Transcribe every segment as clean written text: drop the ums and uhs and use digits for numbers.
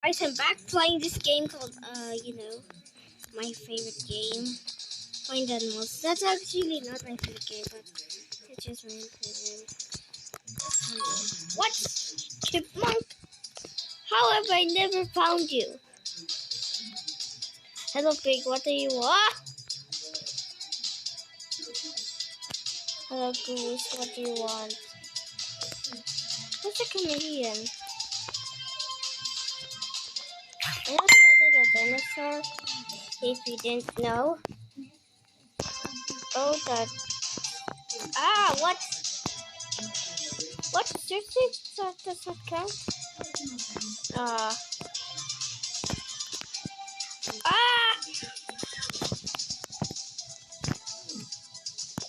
Guys, I'm back playing this game called, my favorite game. Find Animals. That's actually not my favorite game, but it's just my favorite. What? Chipmunk? How have I never found you? Hello, pig. What do you want? Hello, goose. What do you want? What's a chameleon? I know the other dinosaur. If you didn't know. Oh, that. Ah, what? What? Seriously? Does that count? Ah.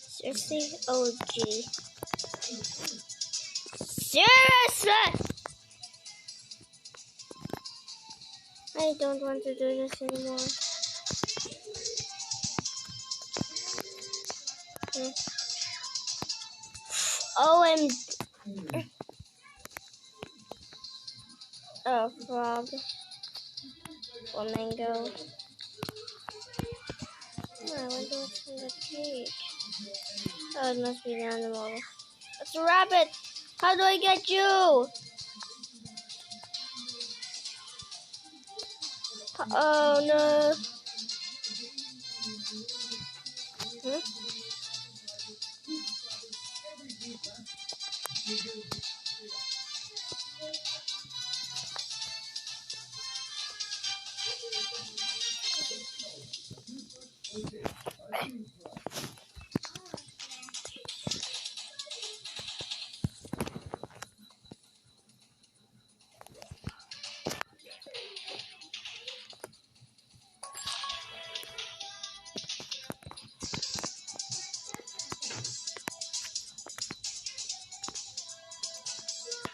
Seriously? Oh, gee. Seriously! I don't want to do this anymore. Oh, frog. Flamingo. Oh, I wonder what's in the cage. Oh, it must be the animal. It's a rabbit! How do I get you? Oh, no. Huh?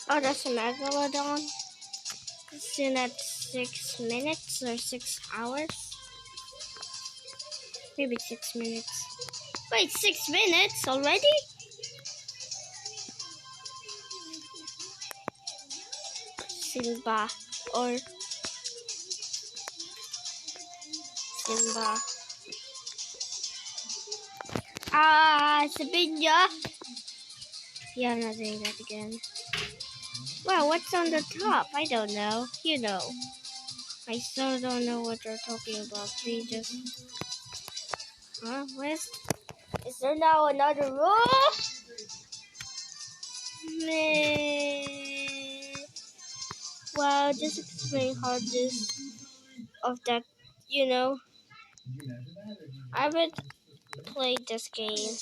Oh, that's a megalodon. It's in at 6 minutes or 6 hours. Maybe 6 minutes. Wait, 6 minutes already? Simba or Simba. Sabinya. Yeah, I'm not doing that again. Well, what's on the top? I don't know. You know. I still don't know what you're talking about. Please just... Huh? Where's... Is there now another room? Meh. Wow, just explain how this... Of that, you know. I haven't played this game.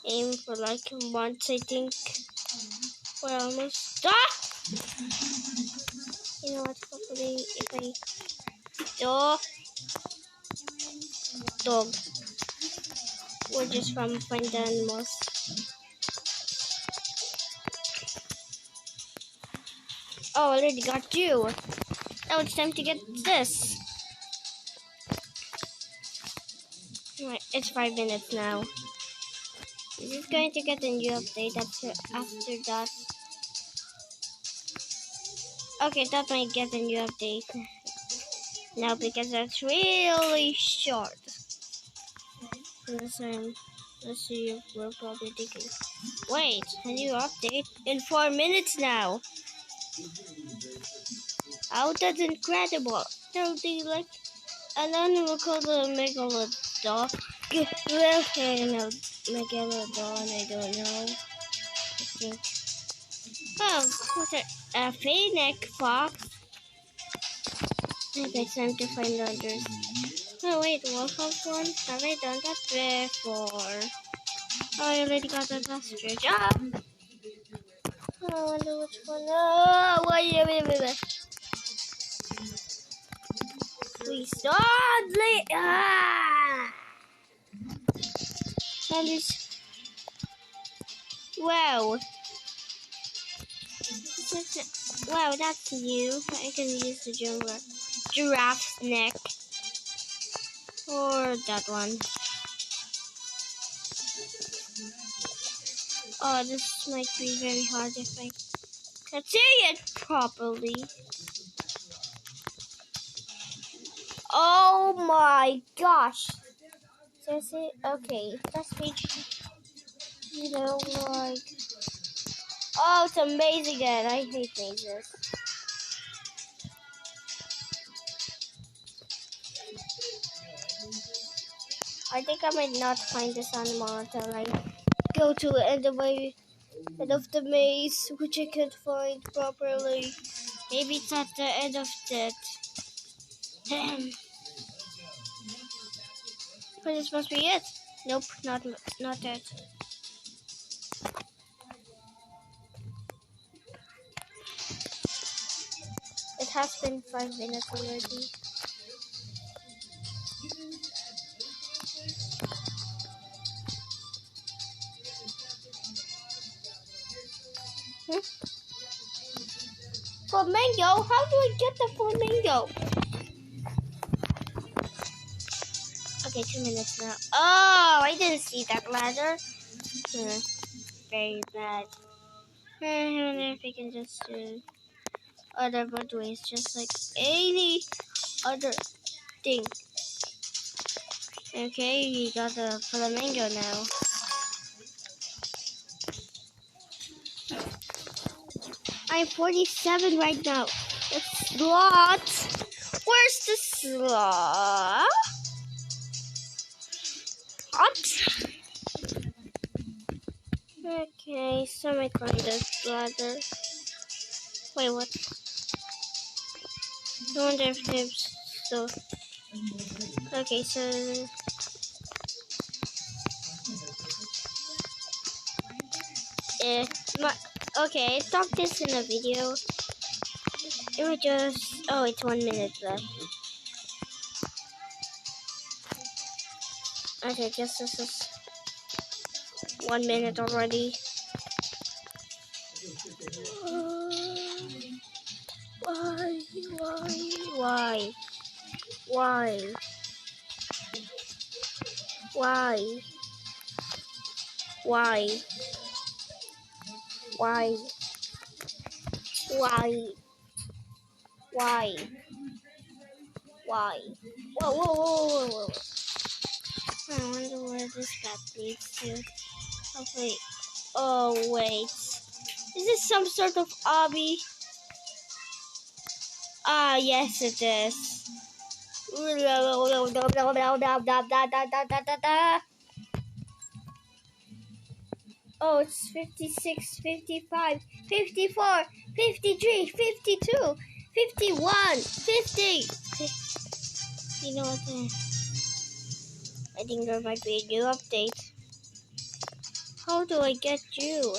Aim for like months, I think. Well, almost... Stop! You know what, hopefully if I... Dog. We're just from Find Animals. Oh, I already got you. Now it's time to get this. Right, it's 5 minutes now. Is it going to get a new update after that? Okay, that might get a new update. No, because that's really short. Let's see if we're probably thinking. Wait, a new update in 4 minutes now. Oh, that's incredible. There'll be like an animal called a megalodon. Megalodon, I don't know. I think. Oh, what's it? A fennec fox. I think it's time to find others. Oh wait, wolfhound one? Have I done that before? Oh, I already got that ostrich. Ah! Oh, I wonder which one. Oh, wait. Please stop! Ah! And it's... Wow. Wow, that's new. I can use the giraffe's neck. Or that one. Oh, this might be very hard if I can see it properly. Oh my gosh. Seriously? Okay. That's page. You know, like. Oh, it's a maze again. I hate mazes. I think I might not find this animal until I go to the end of the maze, which I can't find properly. Maybe it's at the end of that. But this must be it. Nope, not that. It has been 5 minutes already. Flamingo? How do I get the flamingo? Okay, 2 minutes now. Oh, I didn't see that ladder. Very bad. I wonder if we can just do other roadways, just like any other thing. Okay, we got the flamingo now. I'm 47 right now. The slot. Where's the slot? What? Okay, so I climb this ladder. Wait, what? I wonder if there's so. Okay, so. Okay, I talked this in a video. It was just. Oh, it's 1 minute left. Okay, guess this is 1 minute already. Why? Why? Why? Why? Why? Why? Why? Why? Why? Whoa, whoa, whoa, whoa, whoa. I wonder where this path leads to. Oh, wait. Oh, wait. Is this some sort of obby? Ah, yes, it is. Oh, it's 56, 55, 54, 53, 52, 51, 50. You know what? I think there might be a new update. How do I get you?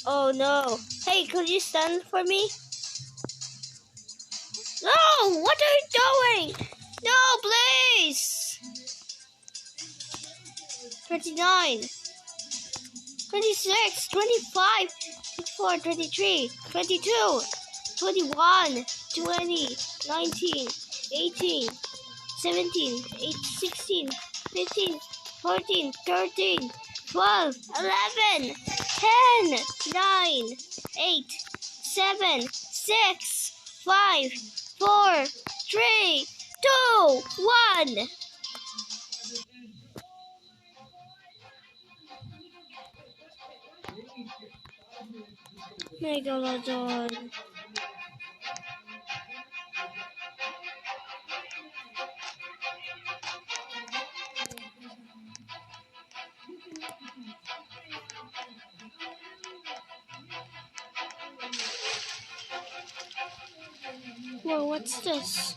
Oh no. Hey, could you stand for me? No! What are you doing? No, please! 29, 26, 25, 24, 23, 22, 21, 20, 19, 18, 17, 16, 15, 14, 13, 12, 11, 10, 9, 8, 7, 6, 5, 4, 3, 2, 1. Megalodon. Whoa, what's this?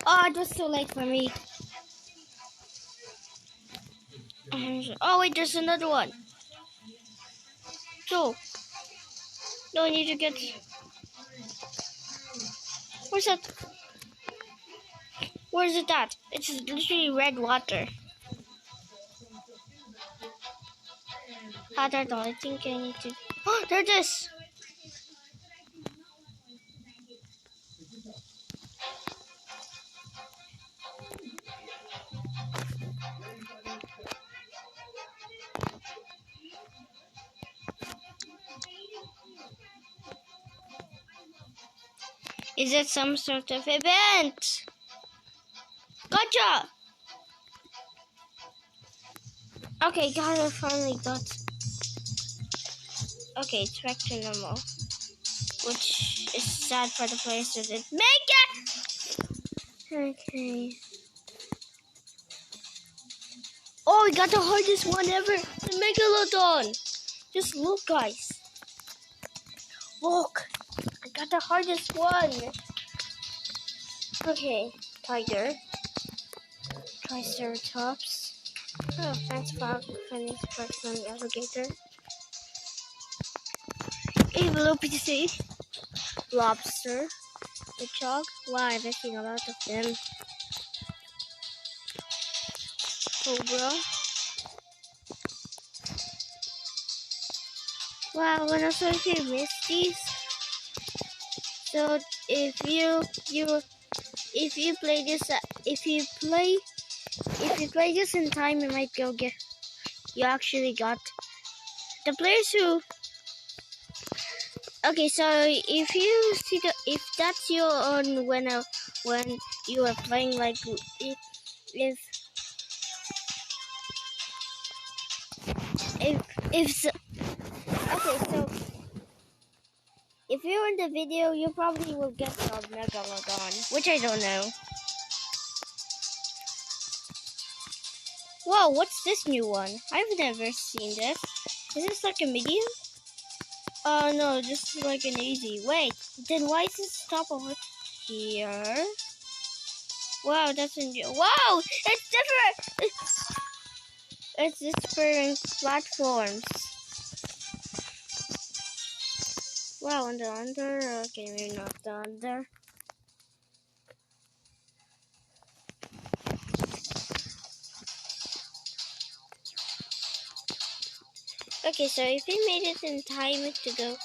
Oh, it was too late for me. Oh, wait, there's another one. So, no, I need to get... Where's that? Where's it at? It's literally red water. I don't know. I think I need to... Oh, there it is! Is it some sort of event? Gotcha! Okay, guys, I finally got... Okay, it's back to normal. Which is sad for the players who didn't make it! Okay. Oh, we got the hardest one ever! The Megalodon! Just look, guys. Look! I got the hardest one! Okay, tiger. Triceratops. Oh, thanks for finding the alligator. Evolopity. Lobster. Hedgehog. Wow, I've seen a lot of them. Cobra. Wow, when I saw you missed these. So if you play this if you play this in time, you might go get. You actually got the players who. Okay, so if you see if that's your own when you are playing, like if so, okay, so if you're in the video, you probably will get the Megalodon, which I don't know. Whoa, what's this new one? I've never seen this. Is this like a medium? Oh no, this is like an easy. Wait, then why is this stop over here? Wow, that's a new. Wow, it's different. It's different platforms. Wow, on the under. Okay, maybe not the under. Okay, so if you made it in time to go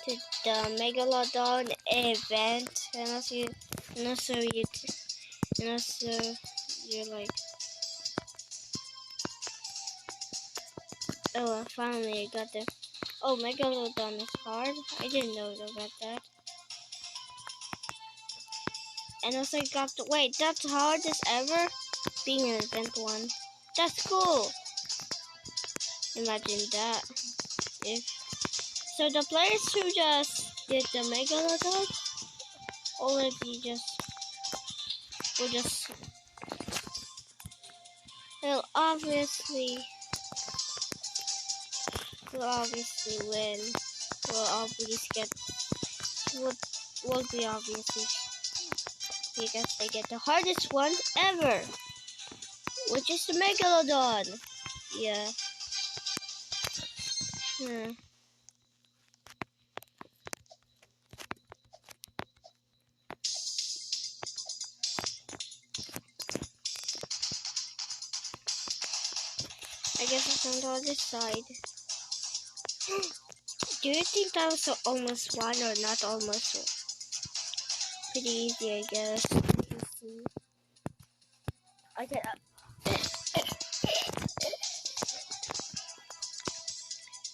to the Megalodon event, and also you're like, oh, finally I got there. Oh, Megalodon is hard. I didn't know about that. And also I got the wait, that's the hardest ever being an event one. That's cool. Imagine that. If so, the players who just did the Megalodon, all of you will obviously win. Will always get will be obviously because they get the hardest one ever, which is the Megalodon. Yeah. I guess it's on the other side. Do you think that was almost one or not almost one? Pretty easy, I guess. I can.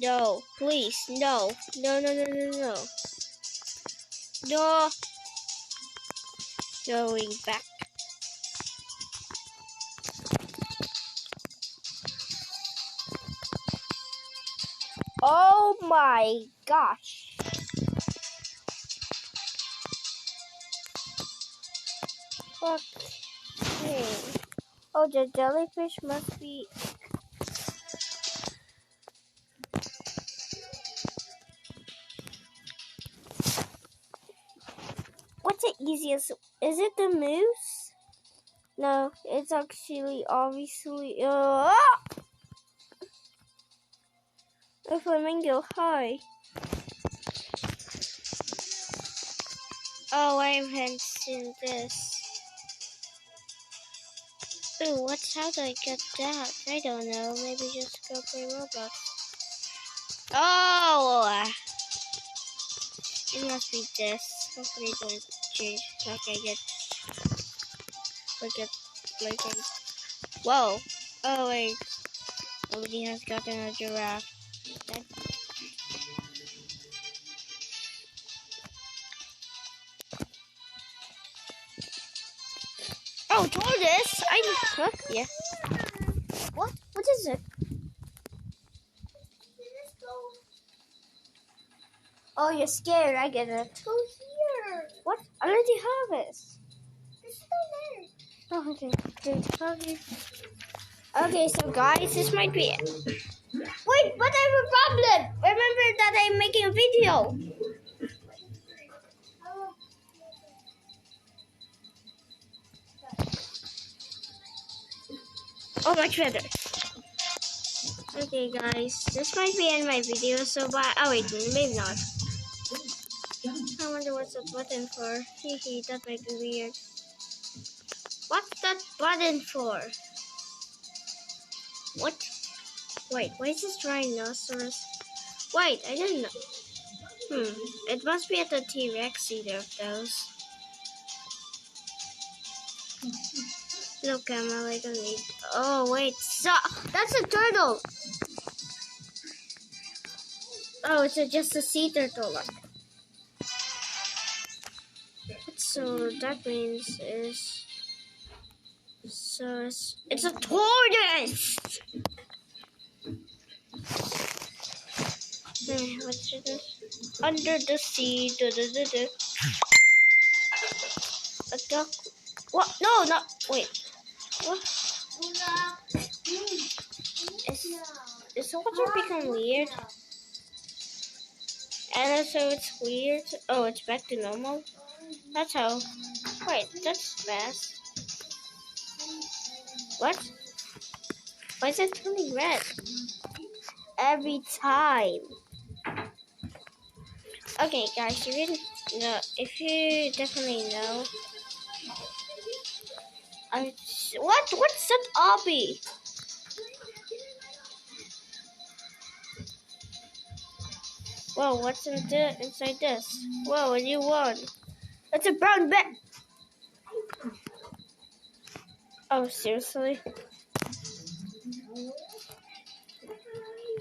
No, please, no, no, no, no, no, no, no. Going back. Oh my gosh. Okay. Oh, the jellyfish must be. What's the easiest? Is it the moose? No, it's actually obviously. A flamingo. Hi. Oh, I haven't seen this. Ooh, how do I get that? I don't know. Maybe just go play Roblox. Oh! It must be this. Hopefully it won't change. Whoa! Oh wait. Nobody has gotten a giraffe. Oh, tortoise! Huh? Yeah. What? What is it? Oh, you're scared. I get it. Go here. What? I already have it. It's still there. Oh, okay. Okay. Okay, so guys, this might be it. Wait, but I have a problem. Remember that I'm making a video. Oh, much better. Okay, guys, this might be in my video. So bye. Oh wait, maybe not. I wonder what's that button for. Hehe, that might be weird. What's that button for? What? Wait, why is this rhinoceros? Wait, I didn't know. It must be at the T-Rex, either of those. No camera, I don't need. Oh wait, so that's a turtle. Oh, it's just a sea turtle. So that means is. So it's a tortoise. What's it? Under the sea. A duck. What? No, not. Wait. What? Is the water become weird? And so it's weird. Oh, it's back to normal. That's how. Wait, that's fast. What? Why is it turning red? Every time. Okay, guys, you didn't know. If you definitely know. What? What's that obby? Whoa, what's inside this? Whoa, a new one. It's a brown bear. Oh, seriously?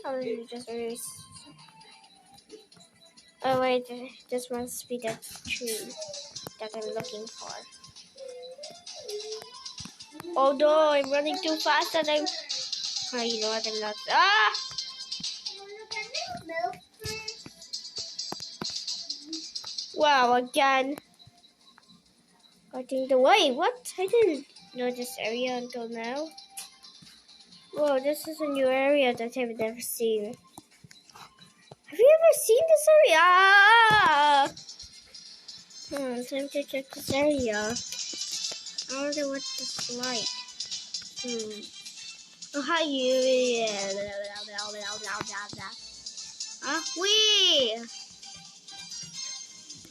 Oh, you just erase. Oh, wait, this must be that tree that I'm looking for. Oh no, I'm running too fast and I'm. Oh, you know what? I'm not. Ah! Wow, again. I think the way. What? I didn't know this area until now. Whoa, this is a new area that I've never seen. Have you ever seen this area? Ah! Time to check this area. I wonder what this is like. Oh, hi, you. Wee!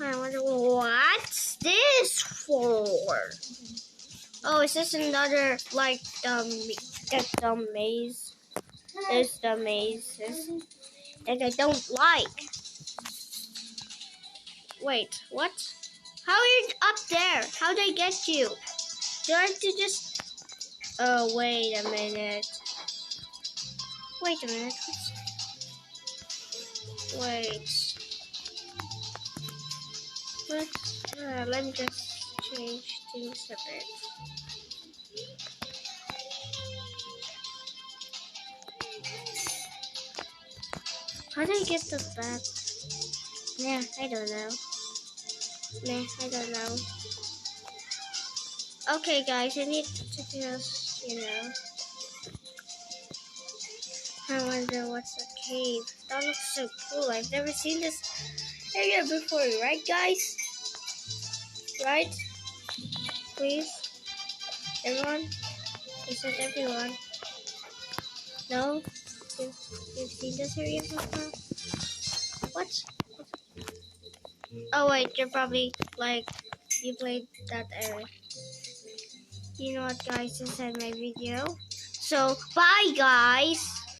I wonder what's this for? Oh, is this another, like, the maze? There's the mazes that I don't like. Wait, what? How are you up there? How'd I get you? Do I have to just... Oh, wait a minute. Wait a minute. Wait. What? Let me just change things a bit. How do I get this back? Yeah, I don't know. Nah, I don't know. Okay, guys, I need to just, I wonder what's the cave. That looks so cool. I've never seen this area before, right, guys? Right? Please? Everyone? Is it everyone? No? You've seen this area before? What? Oh, wait, you're probably, like, you played that area. You know what, guys? This is my video. So, bye, guys!